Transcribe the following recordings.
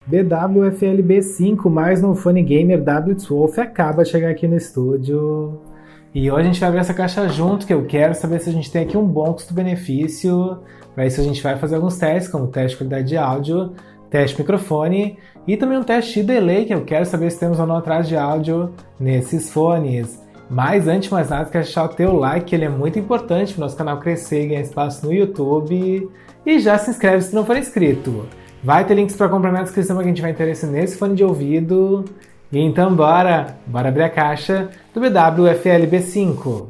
BWFLB5, mais um fone gamer W12 acaba de chegar aqui no estúdio. E hoje a gente vai abrir essa caixa junto, que eu quero saber se a gente tem aqui um bom custo-benefício. Para isso a gente vai fazer alguns testes, como teste de qualidade de áudio, teste de microfone e também um teste de delay, que eu quero saber se temos ou não atraso de áudio nesses fones. Mas antes de mais nada, quero deixar o teu like, que ele é muito importante para o nosso canal crescer e ganhar espaço no YouTube. E já se inscreve se não for inscrito. Vai ter links para comprar na descrição para quem tiver interesse nesse fone de ouvido. E então bora abrir a caixa do BWFLB5.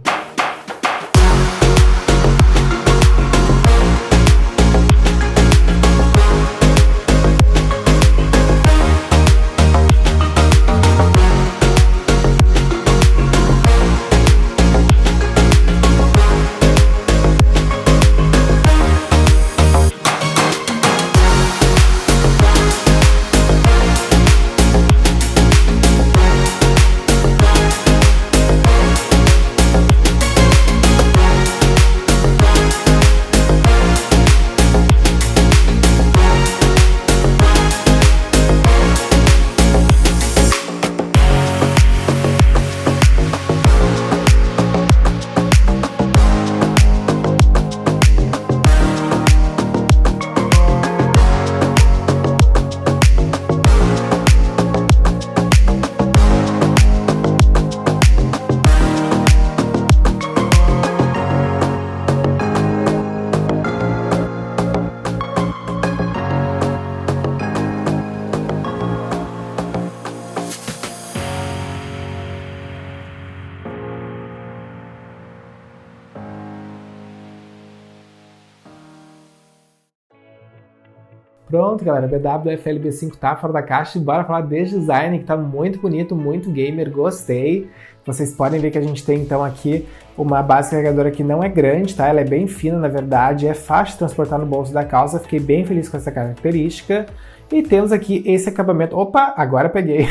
Pronto, galera, o BWFLB5 tá fora da caixa e bora falar desse design que tá muito bonito, muito gamer, gostei. Vocês podem ver que a gente tem então aqui uma base carregadora que não é grande, tá? Ela é bem fina, na verdade, é fácil de transportar no bolso da calça, fiquei bem feliz com essa característica. E temos aqui esse acabamento, opa, agora peguei.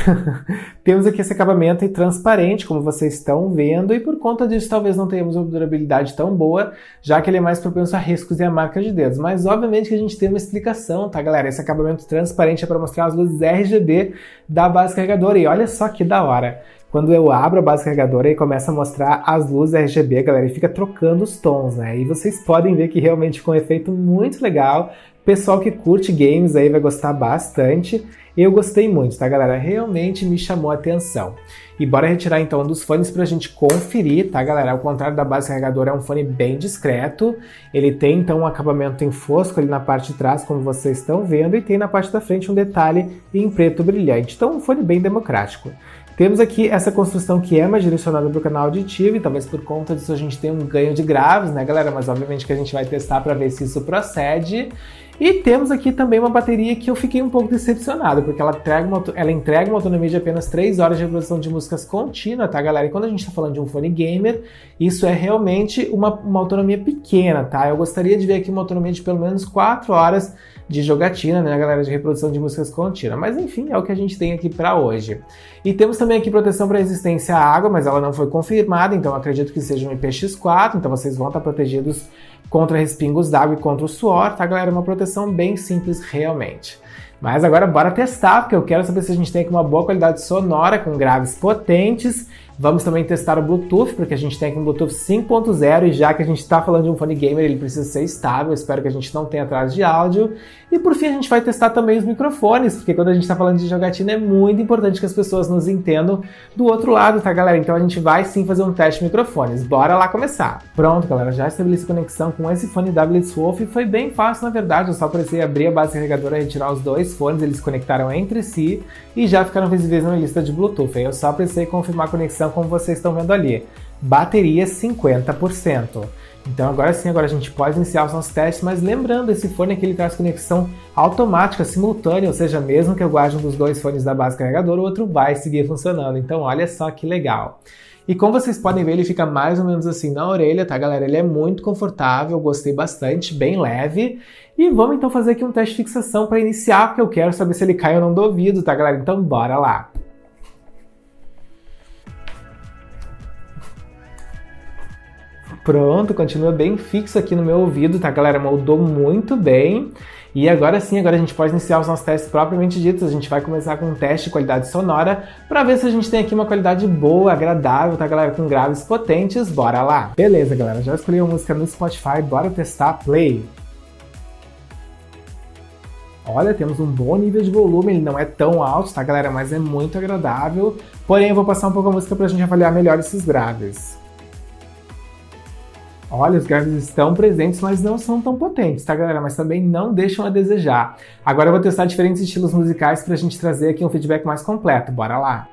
Temos aqui esse acabamento transparente, como vocês estão vendo, e por conta disso talvez não tenhamos uma durabilidade tão boa, já que ele é mais propenso a riscos e a marca de dedos. Mas obviamente que a gente tem uma explicação, tá, galera? Esse acabamento transparente é para mostrar as luzes RGB da base carregadora, e olha só que da hora. Quando eu abro a base carregadora, ele começa a mostrar as luzes RGB, galera, e fica trocando os tons, né? E vocês podem ver que realmente ficou um efeito muito legal. Pessoal que curte games aí vai gostar bastante. Eu gostei muito, tá, galera? Realmente me chamou a atenção. E bora retirar então um dos fones pra gente conferir, tá, galera? Ao contrário da base carregadora, é um fone bem discreto. Ele tem então um acabamento em fosco ali na parte de trás, como vocês estão vendo, e tem na parte da frente um detalhe em preto brilhante. Então um fone bem democrático. Temos aqui essa construção que é mais direcionada para o canal auditivo, e talvez por conta disso a gente tenha um ganho de graves, né, galera? Mas obviamente que a gente vai testar para ver se isso procede. E temos aqui também uma bateria que eu fiquei um pouco decepcionado, porque ela entrega uma autonomia de apenas 3 horas de reprodução de músicas contínua, tá, galera? E quando a gente está falando de um fone gamer, isso é realmente uma autonomia pequena, tá? Eu gostaria de ver aqui uma autonomia de pelo menos 4 horas de jogatina, né, galera, de reprodução de músicas contínua. Mas enfim, é o que a gente tem aqui para hoje. E temos também aqui proteção para resistência à água, mas ela não foi confirmada, então eu acredito que seja um IPX4, então vocês vão estar protegidos contra respingos d'água e contra o suor, tá, galera? Uma proteção bem simples realmente. Mas agora bora testar, porque eu quero saber se a gente tem aqui uma boa qualidade sonora com graves potentes. Vamos também testar o Bluetooth, porque a gente tem aqui um Bluetooth 5.0 e já que a gente está falando de um fone gamer, ele precisa ser estável, espero que a gente não tenha atraso de áudio. E por fim a gente vai testar também os microfones, porque quando a gente está falando de jogatina é muito importante que as pessoas nos entendam do outro lado, tá, galera? Então a gente vai sim fazer um teste de microfones. Bora lá começar! Pronto, galera, já estabeleci conexão com esse fone W12 e foi bem fácil, na verdade. Eu só precisei abrir a base carregadora e retirar os dois fones, eles se conectaram entre si e já ficaram visíveis na lista de Bluetooth. Aí eu só precisei confirmar a conexão, como vocês estão vendo ali. Bateria 50%. Então agora sim, agora a gente pode iniciar os nossos testes, mas lembrando, esse fone aqui ele traz conexão automática, simultânea, ou seja, mesmo que eu guarde um dos dois fones da base carregadora, o outro vai seguir funcionando. Então olha só que legal. E como vocês podem ver, ele fica mais ou menos assim na orelha, tá, galera? Ele é muito confortável, gostei bastante, bem leve. E vamos então fazer aqui um teste de fixação para iniciar, porque eu quero saber se ele cai ou não do ouvido, tá, galera? Então bora lá! Pronto, continua bem fixo aqui no meu ouvido, tá, galera? Moldou muito bem. E agora sim, agora a gente pode iniciar os nossos testes propriamente ditos. A gente vai começar com um teste de qualidade sonora para ver se a gente tem aqui uma qualidade boa, agradável, tá galera? Com graves potentes, bora lá! Beleza galera, já escolhi uma música no Spotify, bora testar, play! Olha, temos um bom nível de volume, ele não é tão alto, tá galera? Mas é muito agradável. Porém, eu vou passar um pouco a música pra gente avaliar melhor esses graves. Olha, os graves estão presentes, mas não são tão potentes, tá galera? Mas também não deixam a desejar. Agora eu vou testar diferentes estilos musicais pra gente trazer aqui um feedback mais completo, bora lá!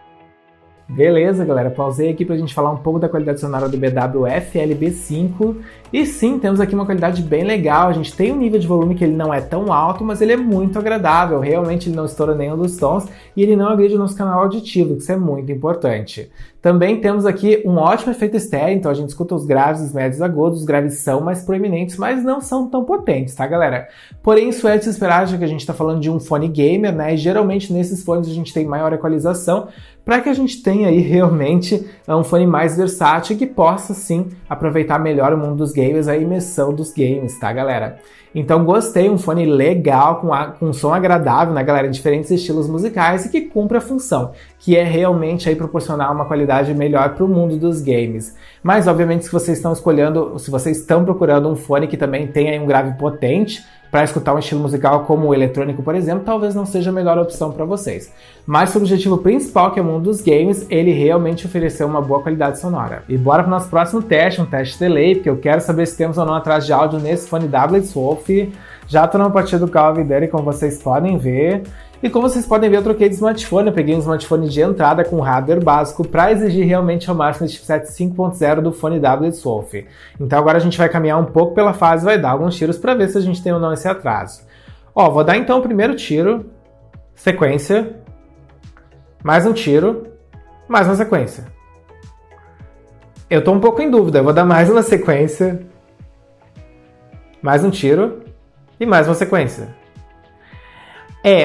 Beleza, galera, pausei aqui pra gente falar um pouco da qualidade sonora do BW FLB5 e sim, temos aqui uma qualidade bem legal, a gente tem um nível de volume que ele não é tão alto, mas ele é muito agradável, realmente ele não estoura nenhum dos tons e ele não agride o nosso canal auditivo, que isso é muito importante. Também temos aqui um ótimo efeito estéreo, então a gente escuta os graves, os médios agudos, os graves são mais proeminentes, mas não são tão potentes, tá galera? Porém, isso é de se esperar, já que a gente tá falando de um fone gamer, né, e geralmente nesses fones a gente tem maior equalização, para que a gente tenha aí realmente um fone mais versátil que possa sim aproveitar melhor o mundo dos games, a imersão dos games, tá galera? Então gostei, um fone legal, com um som agradável, né galera, diferentes estilos musicais e que cumpre a função, que é realmente aí proporcionar uma qualidade melhor para o mundo dos games. Mas obviamente se vocês estão procurando um fone que também tenha aí um grave potente, para escutar um estilo musical como o eletrônico, por exemplo, talvez não seja a melhor opção para vocês. Mas o objetivo principal, que é o mundo dos games, ele realmente ofereceu uma boa qualidade sonora. E bora para o nosso próximo teste, um teste delay, porque eu quero saber se temos ou não atraso de áudio nesse fone WSWolf. Já estou na partida do Call of Duty, como vocês podem ver. E como vocês podem ver, eu troquei de smartphone, eu peguei um smartphone de entrada com hardware básico para exigir realmente ao máximo esse chipset 5.0 do fone WSWolf. Então agora a gente vai caminhar um pouco pela fase, vai dar alguns tiros para ver se a gente tem ou não esse atraso. Ó, vou dar então o primeiro tiro, sequência, mais um tiro, mais uma sequência. Eu tô um pouco em dúvida, eu vou dar mais uma sequência, mais um tiro e mais uma sequência.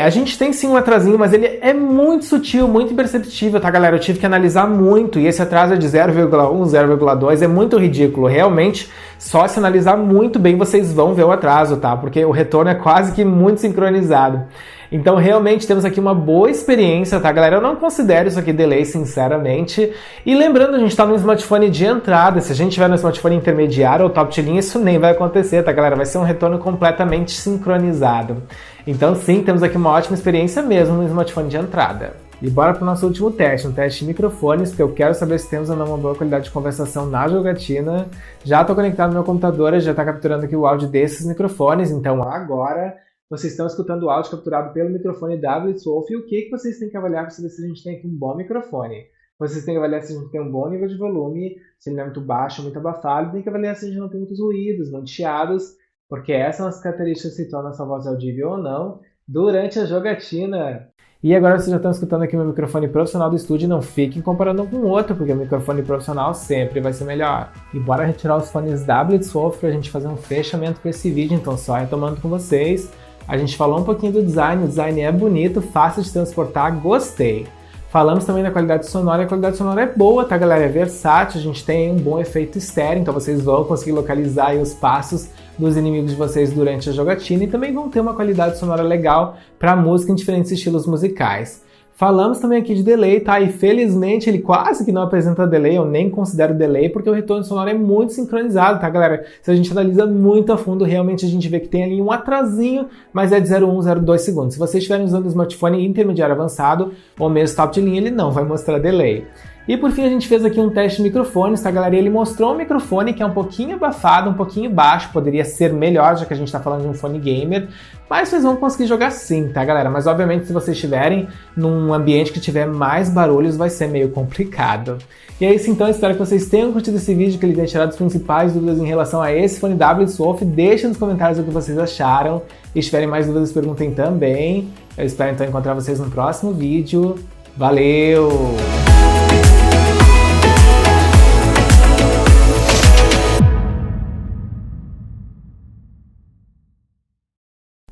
A gente tem sim um atrasinho, mas ele é muito sutil, muito imperceptível, tá galera? Eu tive que analisar muito e esse atraso é de 0,1, 0,2, é muito ridículo. Realmente, só se analisar muito bem vocês vão ver o atraso, tá? Porque o retorno é quase que muito sincronizado. Então, realmente, temos aqui uma boa experiência, tá, galera? Eu não considero isso aqui delay, sinceramente. E lembrando, a gente tá no smartphone de entrada. Se a gente tiver no smartphone intermediário ou top de linha, isso nem vai acontecer, tá, galera? Vai ser um retorno completamente sincronizado. Então, sim, temos aqui uma ótima experiência mesmo no smartphone de entrada. E bora para o nosso último teste, um teste de microfones, porque eu quero saber se temos ou não uma boa qualidade de conversação na jogatina. Já estou conectado no meu computador, já está capturando aqui o áudio desses microfones, então agora vocês estão escutando o áudio capturado pelo microfone WSWolf e o que vocês têm que avaliar para saber se a gente tem aqui um bom microfone. Vocês têm que avaliar se a gente tem um bom nível de volume, se ele não é muito baixo, muito abafado, tem que avaliar se a gente não tem muitos ruídos, muitos chiados, porque essas são as características que tornam a sua voz audível ou não durante a jogatina. E agora vocês já estão escutando aqui o meu microfone profissional do estúdio, não fiquem comparando um com o outro, porque o microfone profissional sempre vai ser melhor. E bora retirar os fones WSWolf para a gente fazer um fechamento com esse vídeo, então só retomando com vocês. A gente falou um pouquinho do design, o design é bonito, fácil de transportar, gostei. Falamos também da qualidade sonora, e a qualidade sonora é boa, tá galera? É versátil, a gente tem um bom efeito estéreo, então vocês vão conseguir localizar aí os passos dos inimigos de vocês durante a jogatina e também vão ter uma qualidade sonora legal para música em diferentes estilos musicais. Falamos também aqui de delay, tá? E felizmente ele quase que não apresenta delay, eu nem considero delay, porque o retorno sonoro é muito sincronizado, tá, galera? Se a gente analisa muito a fundo, realmente a gente vê que tem ali um atrasinho, mas é de 0,1, 0,2 segundos. Se vocês estiverem usando o smartphone intermediário avançado, ou mesmo top de linha, ele não vai mostrar delay. E por fim a gente fez aqui um teste de microfones, tá galera? E ele mostrou um microfone que é um pouquinho abafado, um pouquinho baixo, poderia ser melhor, já que a gente tá falando de um fone gamer, mas vocês vão conseguir jogar sim, tá galera? Mas obviamente se vocês estiverem num ambiente que tiver mais barulhos vai ser meio complicado. E é isso então, espero que vocês tenham curtido esse vídeo, que ele tenha tirado as principais dúvidas em relação a esse fone WSWolf. Deixem nos comentários o que vocês acharam, e se tiverem mais dúvidas perguntem também. Eu espero então encontrar vocês no próximo vídeo. Valeu!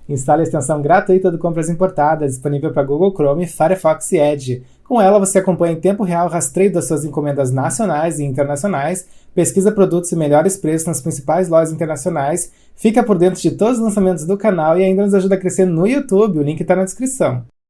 Instale a extensão gratuita do Compras Importadas, disponível para Google Chrome, Firefox e Edge. Com ela, você acompanha em tempo real o rastreio das suas encomendas nacionais e internacionais, pesquisa produtos e melhores preços nas principais lojas internacionais, fica por dentro de todos os lançamentos do canal e ainda nos ajuda a crescer no YouTube, o link está na descrição.